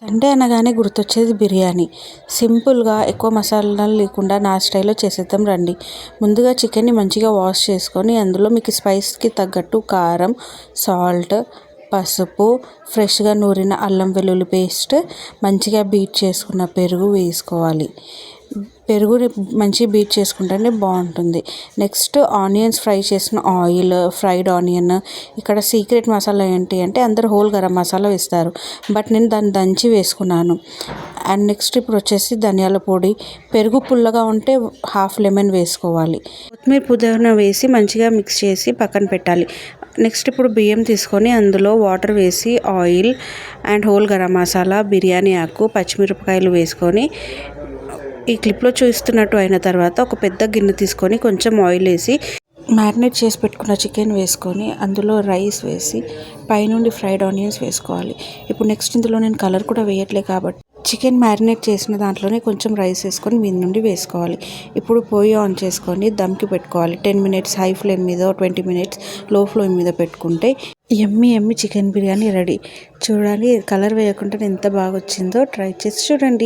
Sunday అనగానే గుర్తొచ్చేది బిర్యానీ. సింపుల్గా ఎక్కువ మసాలాలు లేకుండా నా స్టైల్లో చేసేద్దాం రండి. ముందుగా చికెన్ని మంచిగా వాష్ చేసుకొని అందులో మీకు స్పైస్కి తగ్గట్టు కారం, సాల్ట్, పసుపు, ఫ్రెష్గా నూరిన అల్లం వెల్లుల్లి పేస్ట్, మంచిగా బీట్ చేసుకున్న పెరుగు వేసుకోవాలి. పెరుగుని మంచిగా బీట్ చేసుకుంటేనే బాగుంటుంది. నెక్స్ట్ ఆనియన్స్ ఫ్రై చేసిన ఆయిల్, ఫ్రైడ్ ఆనియన్. ఇక్కడ సీక్రెట్ మసాలా ఏంటి అంటే అందరు హోల్ గరం మసాలా వేస్తారు, బట్ నేను దాన్ని దంచి వేసుకున్నాను. అండ్ నెక్స్ట్ ఇప్పుడు వచ్చేసి ధనియాల పొడి. పెరుగు పుల్లగా ఉంటే హాఫ్ లెమన్ వేసుకోవాలి. కొత్తిమీర పుదీనా వేసి మంచిగా మిక్స్ చేసి పక్కన పెట్టాలి. నెక్స్ట్ ఇప్పుడు బియ్యం తీసుకొని అందులో వాటర్ వేసి oil and whole garam masala, biryani ఆకు, పచ్చిమిరపకాయలు వేసుకొని ఈ క్లిప్లో చూస్తున్నట్టు అయిన తర్వాత ఒక పెద్ద గిన్నె తీసుకొని కొంచెం ఆయిల్ వేసి మ్యారినేట్ చేసి పెట్టుకున్న చికెన్ వేసుకొని అందులో రైస్ వేసి పైనుండి ఫ్రైడ్ ఆనియన్స్ వేసుకోవాలి. ఇప్పుడు నెక్స్ట్ ఇందులో నేను కలర్ కూడా వేయట్లేదు కాబట్టి చికెన్ మ్యారినేట్ చేసిన దాంట్లోనే కొంచెం రైస్ వేసుకొని మీద నుండి వేసుకోవాలి. ఇప్పుడు పొయ్యి ఆన్ చేసుకొని దమ్కి పెట్టుకోవాలి. 10 మినిట్స్ హై ఫ్లేమ్ మీద, 20 మినిట్స్ లో ఫ్లేమ్ మీద పెట్టుకుంటే ఎమ్మి చికెన్ బిర్యానీ రెడీ. చూడాలి, కలర్ వేయకుండా ఎంత బాగా వచ్చిందో ట్రై చేసి చూడండి.